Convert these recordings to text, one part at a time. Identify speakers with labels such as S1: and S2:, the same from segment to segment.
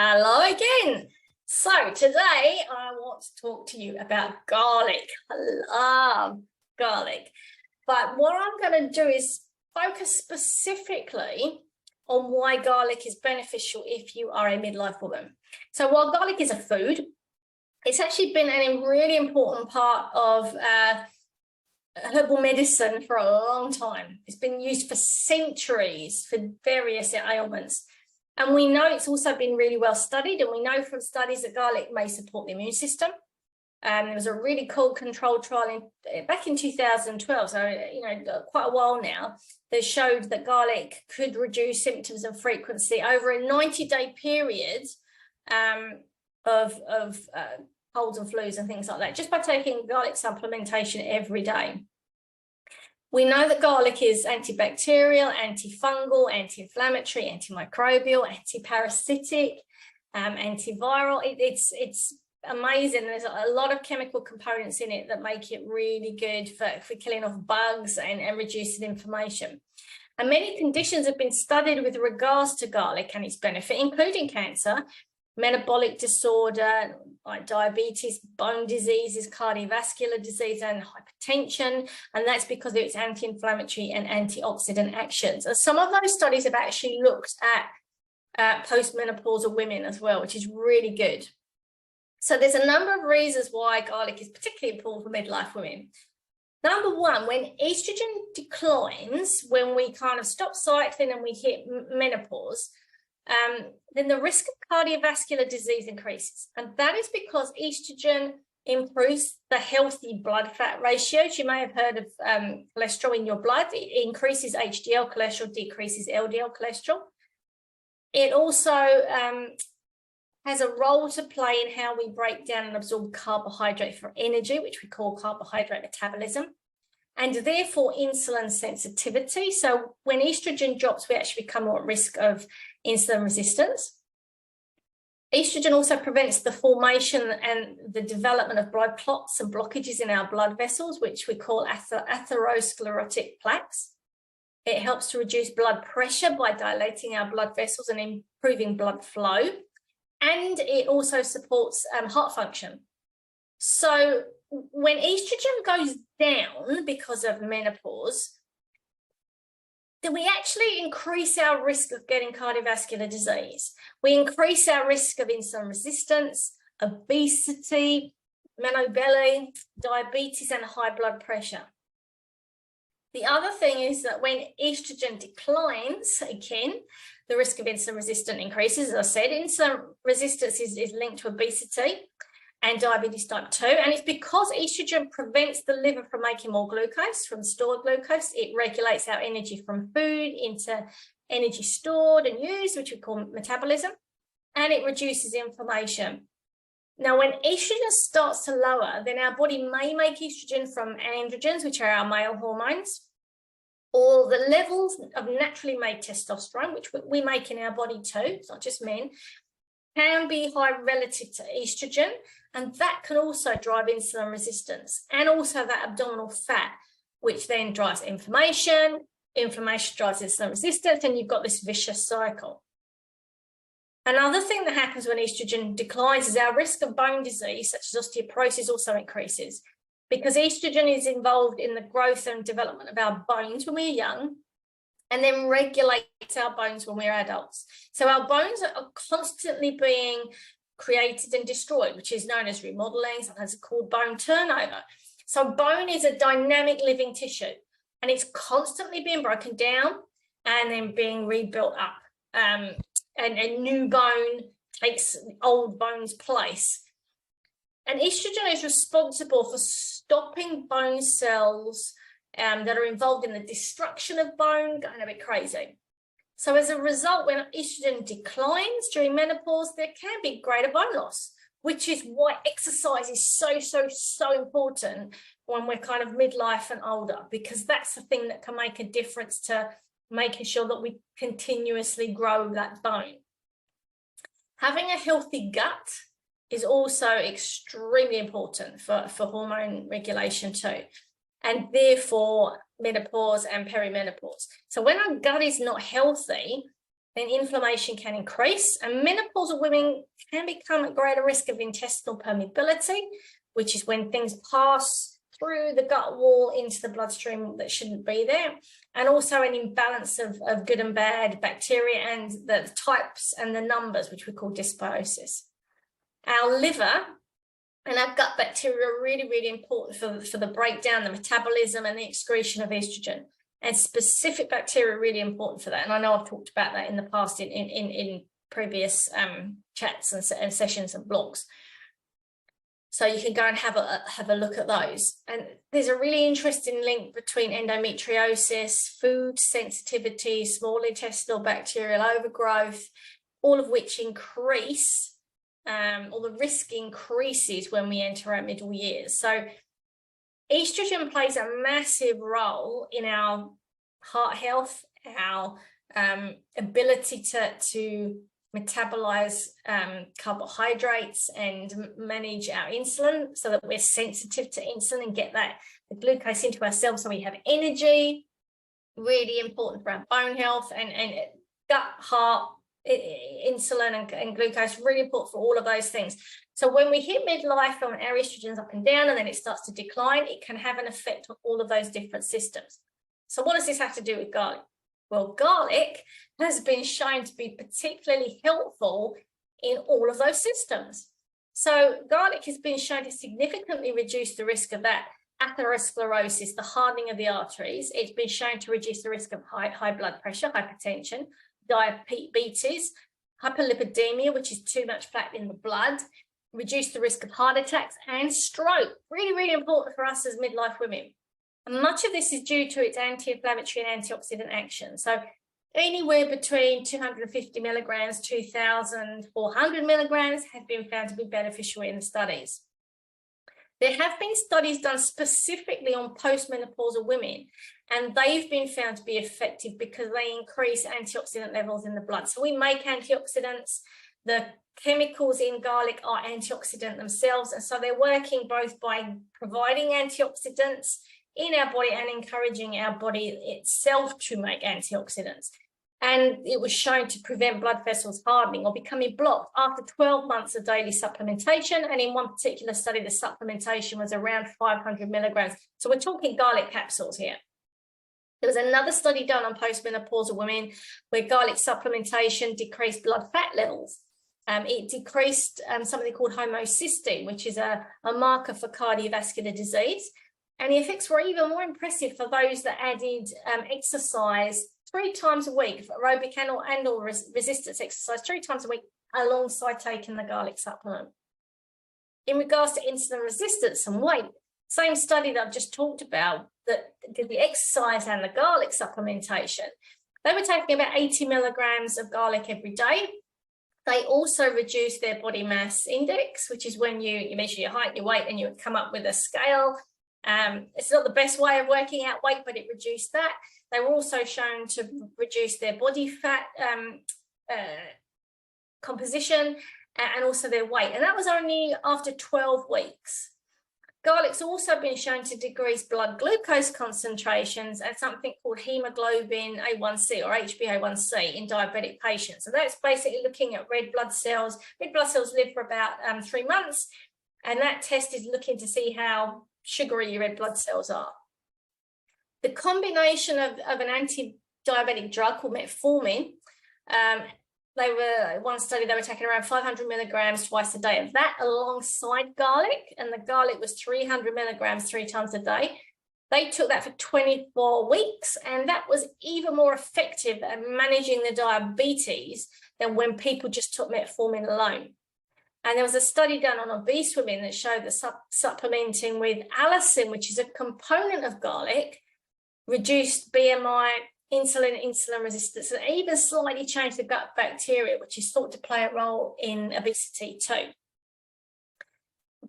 S1: Hello again. So today I want to talk to you about garlic. I love garlic. But what I'm going to do is focus specifically on why garlic is beneficial if you are a midlife woman. So while garlic is a food, it's actually been a really important part of herbal medicine for a long time. It's been used for centuries for various ailments. And we know it's also been really well studied, and we know from studies that garlic may support the immune system. There was a really cool controlled trial back in 2012, so quite a while now, that showed that garlic could reduce symptoms and frequency over a 90-day period of colds and flus and things like that, just by taking garlic supplementation every day. We know that garlic is antibacterial, antifungal, anti-inflammatory, antimicrobial, anti-parasitic, antiviral. It's amazing. There's a lot of chemical components in it that make it really good for killing off bugs and reducing inflammation. And many conditions have been studied with regards to garlic and its benefit, including cancer, metabolic disorder like diabetes, bone diseases, cardiovascular disease, and hypertension, and that's because of its anti-inflammatory and antioxidant actions. And some of those studies have actually looked at postmenopausal women as well, which is really good. So there's a number of reasons why garlic is particularly important for midlife women. Number one, when estrogen declines, when we kind of stop cycling and we hit menopause, then the risk of cardiovascular disease increases. And that is because estrogen improves the healthy blood fat ratios. You may have heard of cholesterol in your blood. It increases HDL cholesterol, decreases LDL cholesterol. It also has a role to play in how we break down and absorb carbohydrate for energy, which we call carbohydrate metabolism, and therefore insulin sensitivity. So when estrogen drops, we actually become more at risk of insulin resistance. Estrogen also prevents the formation and the development of blood clots and blockages in our blood vessels, which we call atherosclerotic plaques. It helps to reduce blood pressure by dilating our blood vessels and improving blood flow. And it also supports heart function. So when estrogen goes down because of menopause, then we actually increase our risk of getting cardiovascular disease. We increase our risk of insulin resistance, obesity, menobelly, diabetes, and high blood pressure. The other thing is that when estrogen declines, again, the risk of insulin resistance increases. As I said, insulin resistance is linked to obesity and diabetes type 2. And it's because estrogen prevents the liver from making more glucose, from stored glucose. It regulates our energy from food into energy stored and used, which we call metabolism, and it reduces inflammation. Now, when estrogen starts to lower, then our body may make estrogen from androgens, which are our male hormones, or the levels of naturally made testosterone, which we make in our body too, it's not just men, can be high relative to estrogen, and that can also drive insulin resistance and also that abdominal fat, which then drives inflammation. Inflammation drives insulin resistance, and you've got this vicious cycle. Another thing that happens when estrogen declines is our risk of bone disease, such as osteoporosis, also increases, because estrogen is involved in the growth and development of our bones when we're young, and then regulates our bones when we're adults. So our bones are constantly being created and destroyed, which is known as remodeling, sometimes called bone turnover. So bone is a dynamic living tissue, and it's constantly being broken down and then being rebuilt up. And a new bone takes old bone's place. And estrogen is responsible for stopping bone cells that are involved in the destruction of bone going a bit crazy. So as a result, when estrogen declines during menopause, there can be greater bone loss, which is why exercise is so important when we're kind of midlife and older, because that's the thing that can make a difference to making sure that we continuously grow that bone. Having a healthy gut is also extremely important for hormone regulation too, and therefore menopause and perimenopause. So when our gut is not healthy, then inflammation can increase, and menopausal women can become at greater risk of intestinal permeability, which is when things pass through the gut wall into the bloodstream that shouldn't be there, and also an imbalance of good and bad bacteria and the types and the numbers, which we call dysbiosis. Our liver and our gut bacteria are really, really important for the breakdown, the metabolism, and the excretion of estrogen. And specific bacteria are really important for that. And I know I've talked about that in the past in previous chats and sessions and blogs. So you can go and have a look at those. And there's a really interesting link between endometriosis, food sensitivity, small intestinal bacterial overgrowth, all of which increase, or the risk increases when we enter our middle years. So estrogen plays a massive role in our heart health, our ability to metabolize carbohydrates and manage our insulin so that we're sensitive to insulin and get the glucose into our cells so we have energy. Really important for our bone health and gut, heart, insulin and glucose, really important for all of those things. So when we hit midlife and our estrogen's up and down and then it starts to decline, it can have an effect on all of those different systems. So what does this have to do with garlic? Well, garlic has been shown to be particularly helpful in all of those systems. So garlic has been shown to significantly reduce the risk of that atherosclerosis, the hardening of the arteries. It's been shown to reduce the risk of high blood pressure, hypertension, diabetes, hyperlipidemia, which is too much fat in the blood, reduce the risk of heart attacks and stroke. Really, really important for us as midlife women. And much of this is due to its anti-inflammatory and antioxidant action. So anywhere between 250 milligrams, 2,400 milligrams have been found to be beneficial in the studies. There have been studies done specifically on postmenopausal women, and they've been found to be effective because they increase antioxidant levels in the blood. So we make antioxidants. The chemicals in garlic are antioxidant themselves, and so they're working both by providing antioxidants in our body and encouraging our body itself to make antioxidants. And it was shown to prevent blood vessels hardening or becoming blocked after 12 months of daily supplementation. And in one particular study, the supplementation was around 500 milligrams. So we're talking garlic capsules here. There was another study done on postmenopausal women where garlic supplementation decreased blood fat levels. It decreased something called homocysteine, which is a marker for cardiovascular disease. And the effects were even more impressive for those that added exercise 3 times a week, for aerobic and or resistance exercise 3 times a week alongside taking the garlic supplement. In regards to insulin resistance and weight, same study that I've just talked about that did the exercise and the garlic supplementation, they were taking about 80 milligrams of garlic every day. They also reduced their body mass index, which is when you measure your height, your weight, and you come up with a scale. It's not the best way of working out weight, but it reduced that. They were also shown to reduce their body fat composition and also their weight. And that was only after 12 weeks. Garlic's also been shown to decrease blood glucose concentrations and something called hemoglobin A1C or HbA1c in diabetic patients. So that's basically looking at red blood cells. Red blood cells live for about 3 months. And that test is looking to see how sugary your red blood cells are. The combination of an anti-diabetic drug called metformin, one study they were taking around 500 milligrams twice a day of that alongside garlic, and the garlic was 300 milligrams 3 times a day. They took that for 24 weeks, and that was even more effective at managing the diabetes than when people just took metformin alone. And there was a study done on obese women that showed that supplementing with allicin, which is a component of garlic, reduced BMI, insulin resistance, and even slightly changed the gut bacteria, which is thought to play a role in obesity too.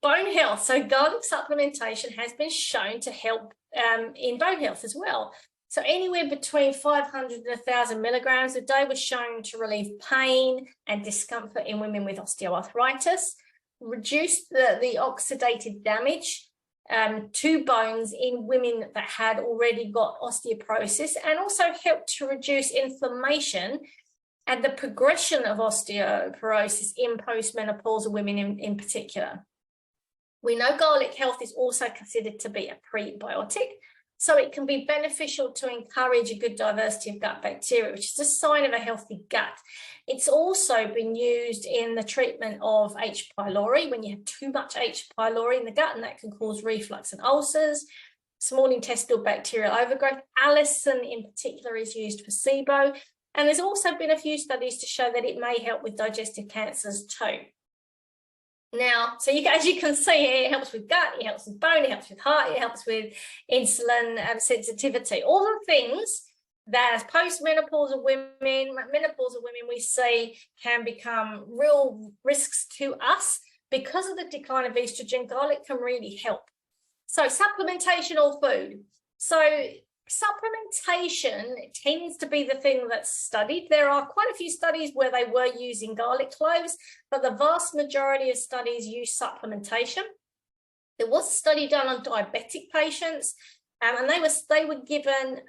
S1: Bone health. So garlic supplementation has been shown to help in bone health as well. So anywhere between 500 and 1,000 milligrams a day was shown to relieve pain and discomfort in women with osteoarthritis, reduce the oxidative damage to bones in women that had already got osteoporosis, and also helped to reduce inflammation and the progression of osteoporosis in postmenopausal women in particular. We know garlic health is also considered to be a prebiotic, so it can be beneficial to encourage a good diversity of gut bacteria, which is a sign of a healthy gut. It's also been used in the treatment of H. pylori, when you have too much H. pylori in the gut, and that can cause reflux and ulcers. Small intestinal bacterial overgrowth. Allicin in particular is used for SIBO, and there's also been a few studies to show that it may help with digestive cancers too. Now, so as you can see here, it helps with gut, it helps with bone, it helps with heart, it helps with insulin sensitivity. All the things that as postmenopausal women, menopausal women, we see can become real risks to us because of the decline of estrogen. Garlic can really help. So supplementation or food. So supplementation tends to be the thing that's studied. There are quite a few studies where they were using garlic cloves, but the vast majority of studies use supplementation. There was a study done on diabetic patients, and they were given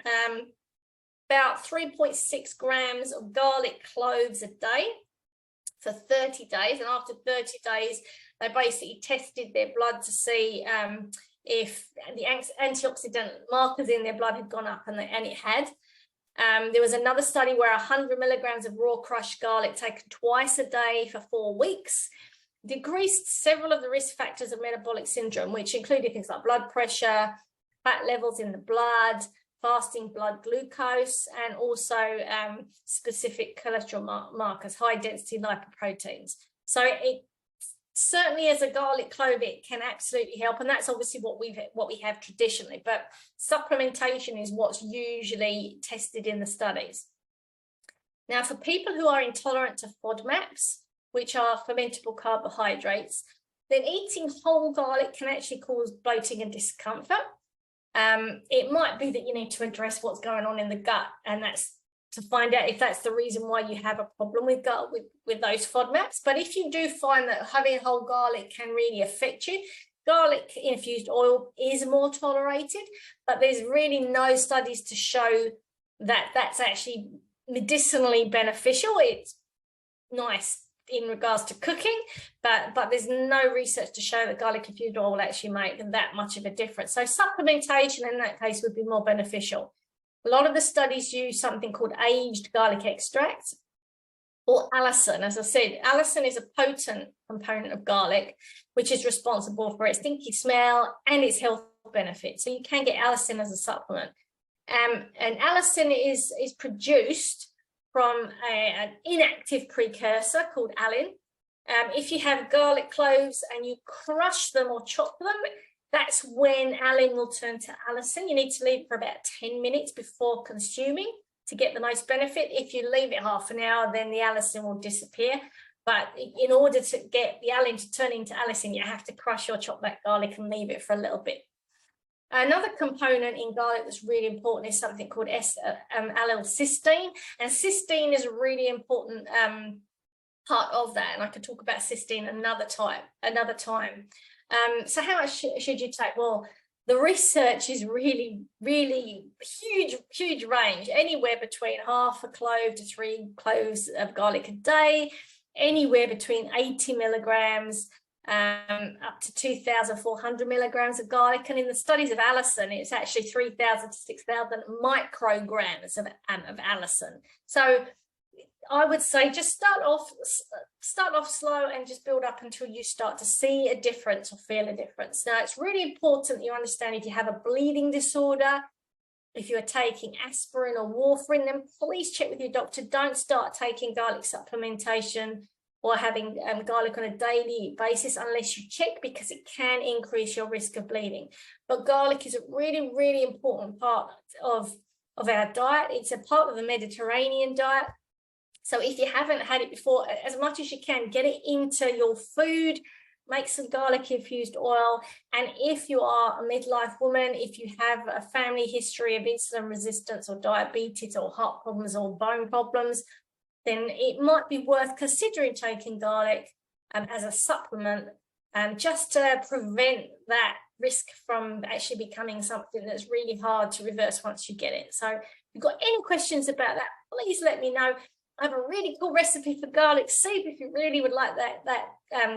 S1: about 3.6 grams of garlic cloves a day for 30 days. And after 30 days, they basically tested their blood to see if the antioxidant markers in their blood had gone up, and it had. There was another study where 100 milligrams of raw crushed garlic taken twice a day for 4 weeks decreased several of the risk factors of metabolic syndrome, which included things like blood pressure, fat levels in the blood, fasting blood glucose, and also specific cholesterol markers, high density lipoproteins. So it certainly, as a garlic clove, it can absolutely help, and that's obviously what we have traditionally. But supplementation is what's usually tested in the studies. Now, for people who are intolerant to FODMAPs, which are fermentable carbohydrates, then eating whole garlic can actually cause bloating and discomfort. It might be that you need to address what's going on in the gut, and that's to find out if that's the reason why you have a problem with gut with those FODMAPs. But if you do find that having whole garlic can really affect you, garlic infused oil is more tolerated, but there's really no studies to show that that's actually medicinally beneficial. It's nice in regards to cooking, but there's no research to show that garlic infused oil will actually make that much of a difference. So supplementation in that case would be more beneficial. A lot of the studies use something called aged garlic extract or allicin. As I said, allicin is a potent component of garlic, which is responsible for its stinky smell and its health benefits. So you can get allicin as a supplement. And allicin is produced from an inactive precursor called allicin. If you have garlic cloves and you crush them or chop them, that's when allicin will turn to allicin. You need to leave it for about 10 minutes before consuming to get the most benefit. If you leave it half an hour, then the allicin will disappear. But in order to get the allicin to turn into allicin, you have to crush or chop that garlic and leave it for a little bit. Another component in garlic that's really important is something called L-cysteine, and cysteine is a really important part of that, and I could talk about cysteine another time. So how much should you take? Well, the research is really huge range, anywhere between half a clove to 3 cloves of garlic a day, anywhere between 80 milligrams up to 2,400 milligrams of garlic, and in the studies of allicin, it's actually 3,000 to 6,000 micrograms of allicin. So I would say just start off slow and just build up until you start to see a difference or feel a difference. Now, it's really important that you understand if you have a bleeding disorder, if you're taking aspirin or warfarin, then please check with your doctor. Don't start taking garlic supplementation or having garlic on a daily basis unless you check, because it can increase your risk of bleeding. But garlic is a really important part of our diet. It's a part of the Mediterranean diet. So if you haven't had it before, as much as you can, get it into your food, make some garlic infused oil. And if you are a midlife woman, if you have a family history of insulin resistance or diabetes or heart problems or bone problems, then it might be worth considering taking garlic as a supplement, just to prevent that risk from actually becoming something that's really hard to reverse once you get it. So if you've got any questions about that, please let me know. I have a really cool recipe for garlic soup. If you really would like that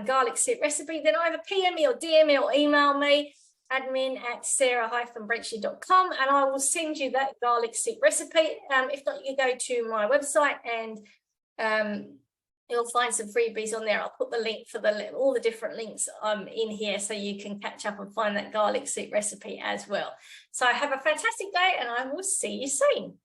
S1: garlic soup recipe, then either PM me or DM me or email me, admin@sarah-brenchley.com, and I will send you that garlic soup recipe. If not, you go to my website and you'll find some freebies on there. I'll put the link for all the different links in here so you can catch up and find that garlic soup recipe as well. So have a fantastic day, and I will see you soon.